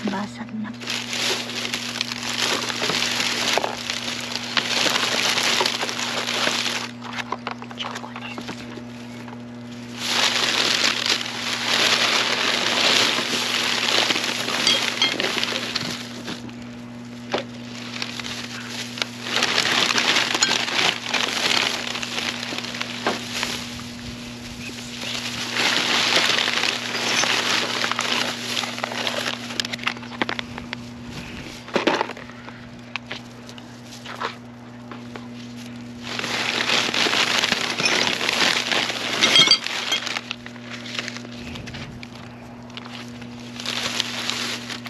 Basag na po.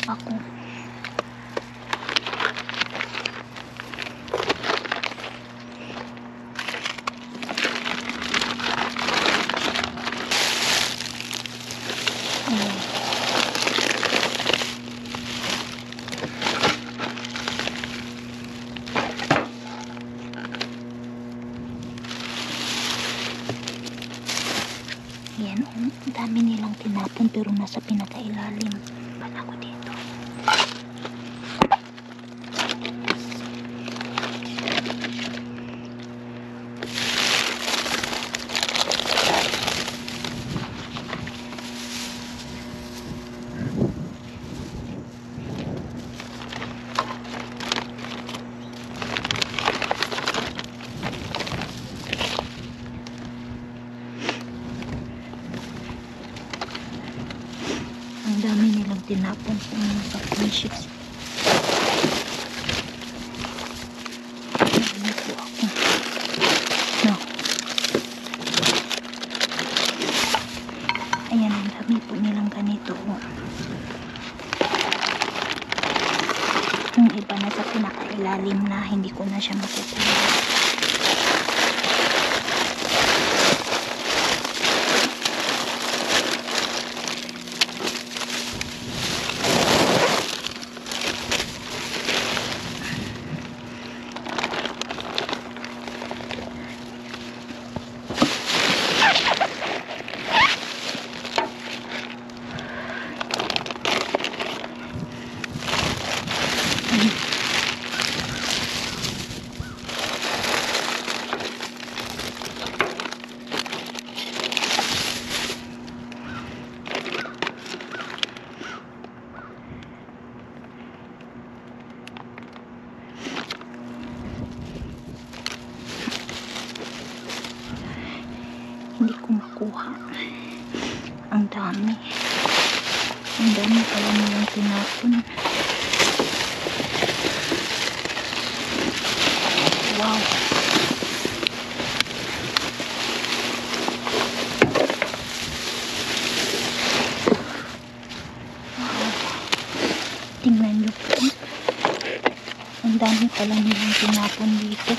Ako. Yan, ang dami nilang tinapon pero nasa pinakailalim. Pan ako dito. Ang dami nilang tinapon sa mga partnerships. Ano po ako? No. Ayan, ang dami po nilang ganito. Yung iba na sa pinakailalim na hindi ko na siya makukuha. Hindi ko makuha. Ang dami. Ang dami pala nilang tinapon. Wow. Wow. Tingnan nyo po. Ang dami pala nilang tinapon dito.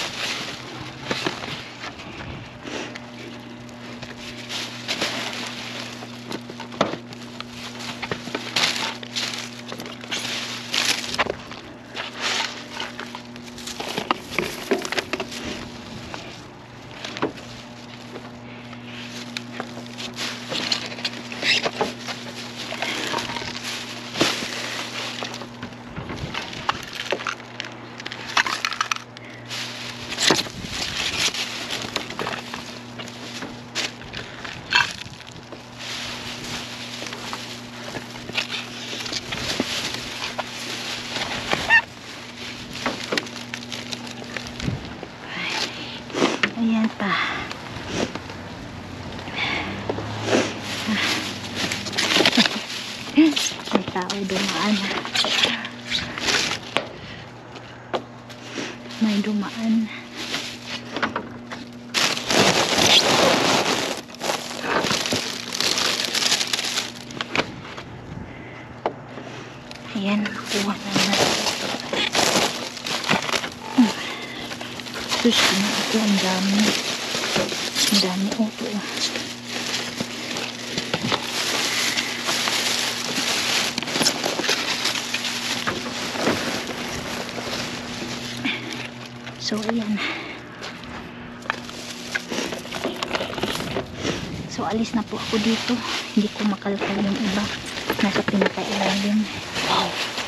Ayan pa. May tao dumaan. May dumaan. Ayan, nakuha na natin. Sus, ito ang dami. Ang dami ito. So, ayan. So, alis na po ako dito. Hindi ko makalkal yung iba. Nasa pinakailalim. Wow!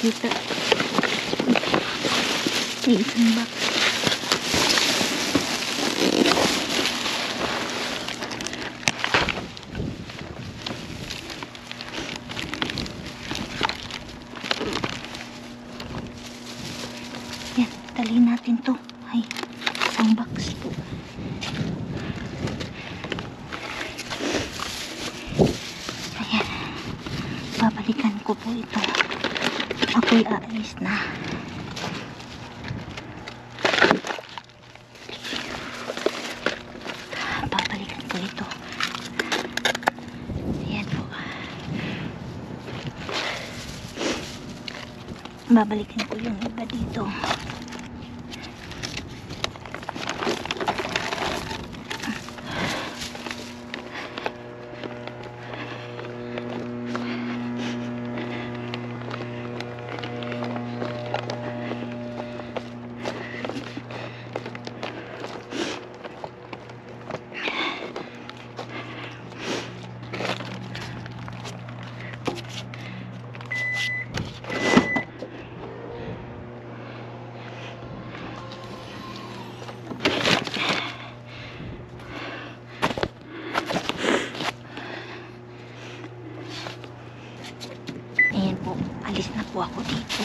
makita. Ay, isang box. Yan, talhin natin to. Ay, isang box po. Ayan, babalikan ko po ito. Ako'y aalis na. Babalikan ko ito. Ayan po. Babalikan ko yung iba dito. Ayan po, alis na po ako dito.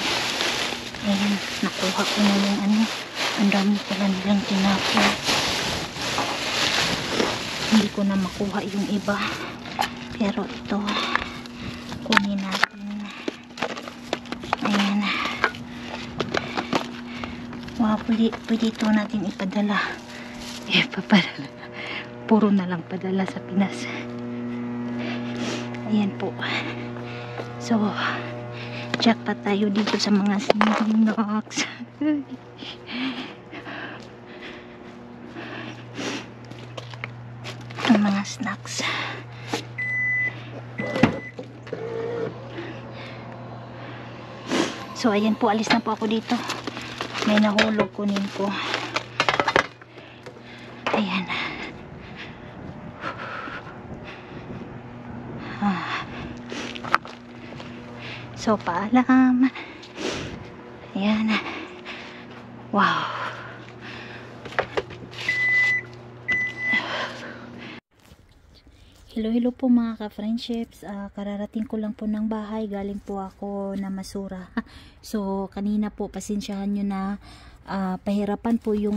Ayan, nakuha ko na yung ano, ang dami pala nilang tinapon. Hindi ko na makuha yung iba. Pero ito, kunin natin. Ayan. Wow, pwede ito natin ipadala. Ipapadala. Puro na lang padala sa Pinas. Ayan po. So, jackpot tayo dito sa mga snacks. Ang mga snacks. So, ayan po. Alis na po ako dito. May nahulog, kunin ko. Ayan. So, paalam. Ayan. Wow. Hello po mga ka-friendships. Kararating ko lang po ng bahay. Galing po ako na Masura. So, kanina po, pasensyahan nyo na pahirapan po yung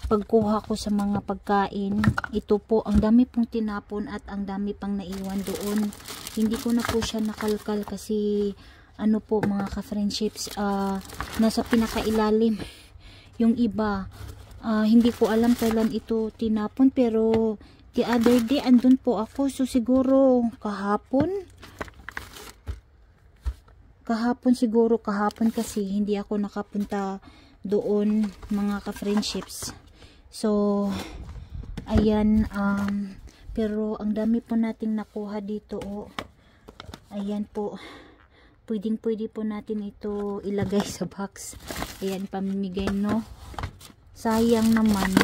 pagkuha ko sa mga pagkain. Ito po, ang dami pong tinapon at ang dami pang naiwan doon. Hindi ko na po siya nakalkal kasi ano po mga ka-friendships, nasa pinakailalim yung iba. Hindi ko alam kailan ito tinapon, pero the other day andun po ako, so siguro kahapon kasi hindi ako nakapunta doon mga ka-friendships. So ayan, pero ang dami po nating nakuha dito. Ayan po, pwede po natin ito ilagay sa box. Ayan, pamimigay, no? Sayang naman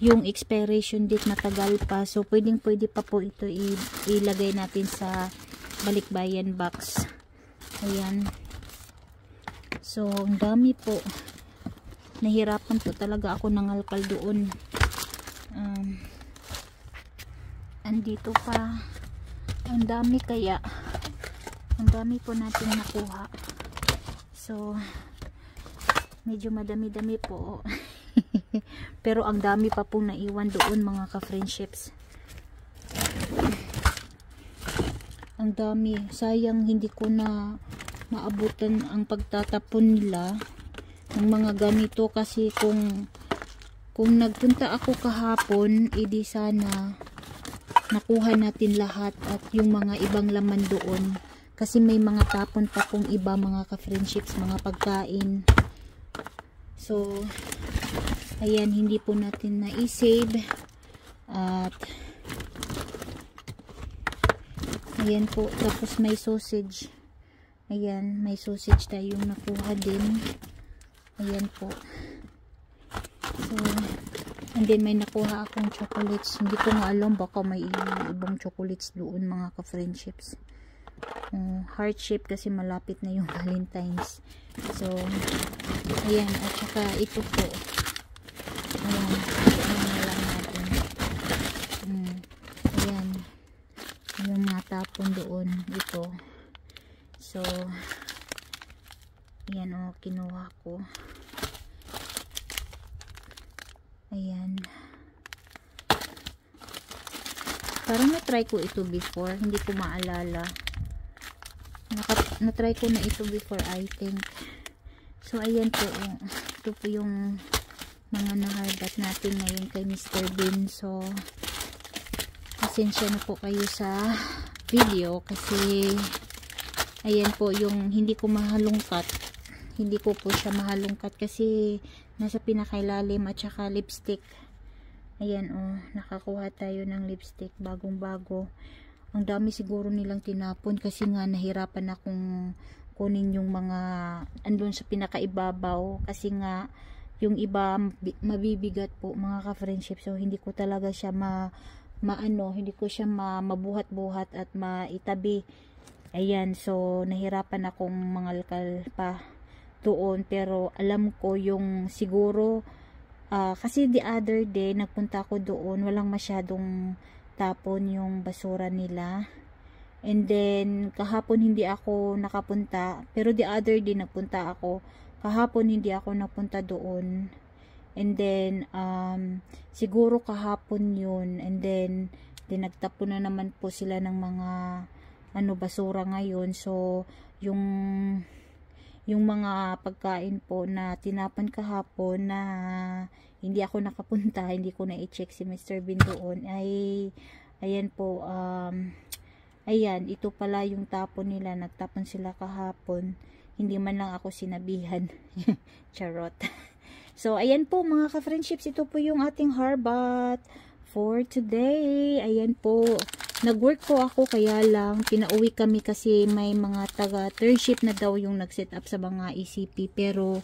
yung expiration date, matagal pa. So pwede pa po ito ilagay natin sa balikbayan box. Ayan. So ang dami po. Nahirapan po talaga ako nangalkal doon. Andito pa. Ang dami kaya. Ang dami po natin nakuha. So medyo madami-dami po. Pero ang dami pa pong naiwan doon mga ka-friendships. Ang dami. Sayang hindi ko na maabutan ang pagtatapon nila ng mga ganito, kasi kung nagpunta ako kahapon, edi sana nakuha natin lahat at yung mga ibang laman doon, kasi may mga tapon pa kung iba mga ka-friendships, mga pagkain. So ayan, hindi po natin na-save. At ayan po, tapos may sausage. Ayan, may sausage tayong nakuha din. Ayan po. So, and then may nakuha akong chocolates. Hindi ko nga alam, baka may ibang chocolates doon mga ka-friendships. heart shape kasi malapit na yung Valentine's. So ayan, at saka ito po, ayan, ayan na lang natin. Ayan yung natapon doon, ito. So ayan, kinuha ko. Ayan, parang na-try ko ito before, hindi ko maalala. Na-try ko na ito before, I think. So ayan po, ito po yung mga naharbat natin ngayon kay Mr. Bean. So pasensya na po kayo sa video kasi ayan po yung hindi ko mahalungkat. Hindi ko po siya mahalungkat kasi nasa pinakailalim, at saka lipstick. Ayan, nakakuha tayo ng lipstick, bagong bago. Ang dami siguro nilang tinapon kasi nga nahirapan akong kunin yung mga andun sa pinakaibabaw kasi nga yung iba mabibigat po, mga ka-friendship. So hindi ko talaga siya hindi ko siya mabuhat-buhat at maitabi. Ayan, so nahirapan akong mangalkal pa doon, pero alam ko yung siguro kasi the other day nagpunta ako doon, walang masyadong tapon yung basura nila. And then kahapon hindi ako nakapunta, pero the other day nagpunta ako. Kahapon hindi ako napunta doon. And then siguro kahapon yun, and then nagtapon na naman po sila ng mga basura ngayon. So yung mga pagkain po na tinapon kahapon na hindi ako nakapunta, hindi ko na i-check si Mr. Bean doon, ay ayan po, ayan, ito pala yung tapon nila. Nagtapon sila kahapon, hindi man lang ako sinabihan. Charot. So ayan po mga ka-friendships, ito po yung ating harbat for today. Ayan po, nag-work po ako, kaya lang pinauwi kami kasi may mga taga third shift na daw yung nag-set up sa mga ECP, pero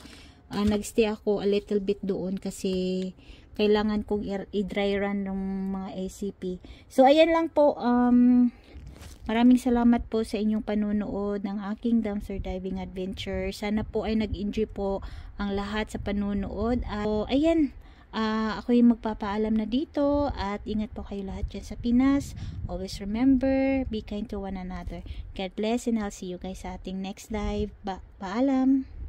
nagstay ako a little bit doon kasi kailangan kong i-dry run ng mga ECP. So ayan lang po, maraming salamat po sa inyong panunood ng aking dumpster diving adventure. Sana po ay nag-enjoy po ang lahat sa panunood. So ayan, ako yung magpapaalam na dito, at ingat po kayo lahat dyan sa Pinas. Always remember, be kind to one another. God bless, and I'll see you guys sa ating next live. Paalam!